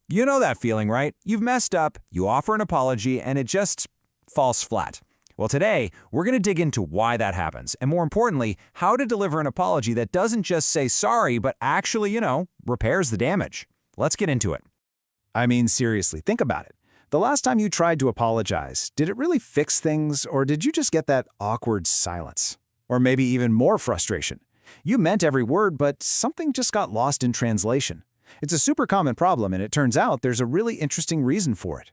You know that feeling, right? You've messed up, you offer an apology, and it just falls flat. Well, today, we're going to dig into why that happens, and more importantly, how to deliver an apology that doesn't just say sorry, but actually, repairs the damage. Let's get into it. I mean, seriously, think about it. The last time you tried to apologize, did it really fix things, or did you just get that awkward silence? Or maybe even more frustration? You meant every word, but something just got lost in translation. It's a super common problem, and it turns out there's a really interesting reason for it.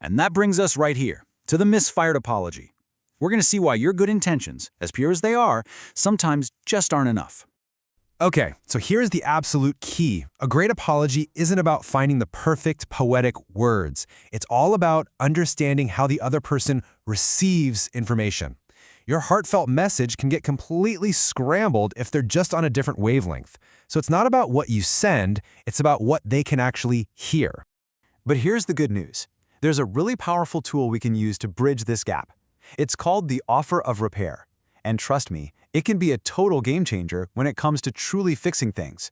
And that brings us right here, to the misfired apology. We're going to see why your good intentions, as pure as they are, sometimes just aren't enough. Okay, so here's the absolute key. A great apology isn't about finding the perfect poetic words. It's all about understanding how the other person receives information. Your heartfelt message can get completely scrambled if they're just on a different wavelength. So it's not about what you send, it's about what they can actually hear. But here's the good news. There's a really powerful tool we can use to bridge this gap. It's called the offer of repair. And trust me, it can be a total game changer when it comes to truly fixing things.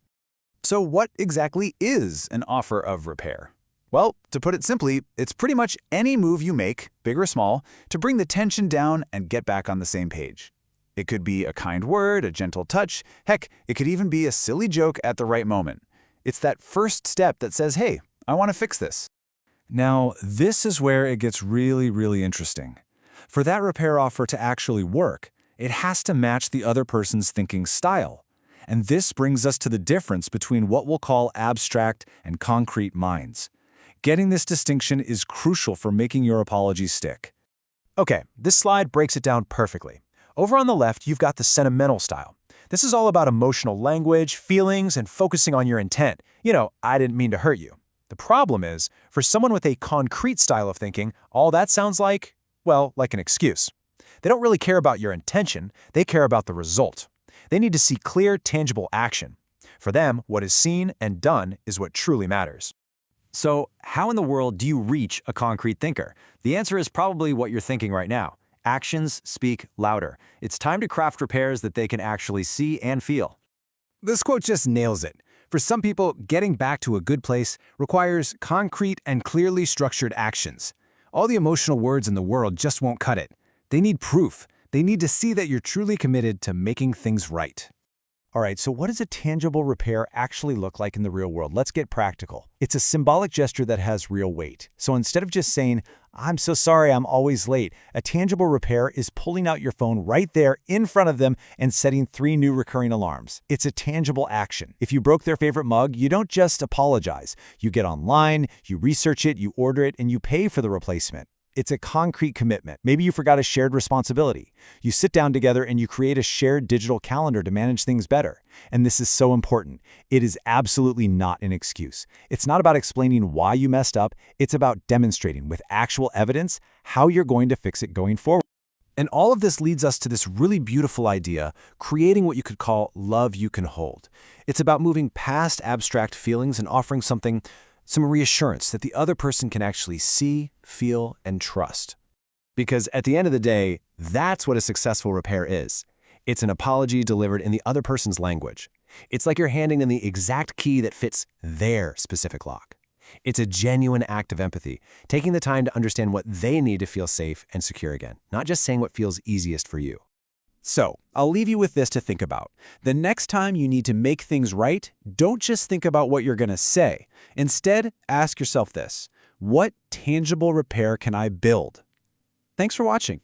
So what exactly is an offer of repair? Well, to put it simply, it's pretty much any move you make, big or small, to bring the tension down and get back on the same page. It could be a kind word, a gentle touch, heck, it could even be a silly joke at the right moment. It's that first step that says, hey, I want to fix this. Now, this is where it gets really interesting. For that repair offer to actually work, it has to match the other person's thinking style. And this brings us to the difference between what we'll call abstract and concrete minds. Getting this distinction is crucial for making your apology stick. Okay, this slide breaks it down perfectly. Over on the left, you've got the sentimental style. This is all about emotional language, feelings, and focusing on your intent. I didn't mean to hurt you. The problem is, for someone with a concrete style of thinking, all that sounds like, well, like an excuse. They don't really care about your intention, they care about the result. They need to see clear, tangible action. For them, what is seen and done is what truly matters. So, how in the world do you reach a concrete thinker? The answer is probably what you're thinking right now. Actions speak louder. It's time to craft repairs that they can actually see and feel. This quote just nails it. For some people, getting back to a good place requires concrete and clearly structured actions. All the emotional words in the world just won't cut it. They need proof. They need to see that you're truly committed to making things right. All right, so what does a tangible repair actually look like in the real world? Let's get practical. It's a symbolic gesture that has real weight. So instead of just saying, I'm so sorry, I'm always late, a tangible repair is pulling out your phone right there in front of them and setting 3 new recurring alarms. It's a tangible action. If you broke their favorite mug, you don't just apologize. You get online, you research it, you order it, and you pay for the replacement. It's a concrete commitment. Maybe you forgot a shared responsibility. You sit down together and you create a shared digital calendar to manage things better. And this is so important. It is absolutely not an excuse. It's not about explaining why you messed up. It's about demonstrating with actual evidence how you're going to fix it going forward. And all of this leads us to this really beautiful idea, creating what you could call love you can hold. It's about moving past abstract feelings and offering some reassurance that the other person can actually see, feel, and trust. Because at the end of the day, that's what a successful repair is. It's an apology delivered in the other person's language. It's like you're handing them the exact key that fits their specific lock. It's a genuine act of empathy, taking the time to understand what they need to feel safe and secure again, not just saying what feels easiest for you. So, I'll leave you with this to think about. The next time you need to make things right, don't just think about what you're going to say. Instead, ask yourself this: what tangible repair can I build? Thanks for watching.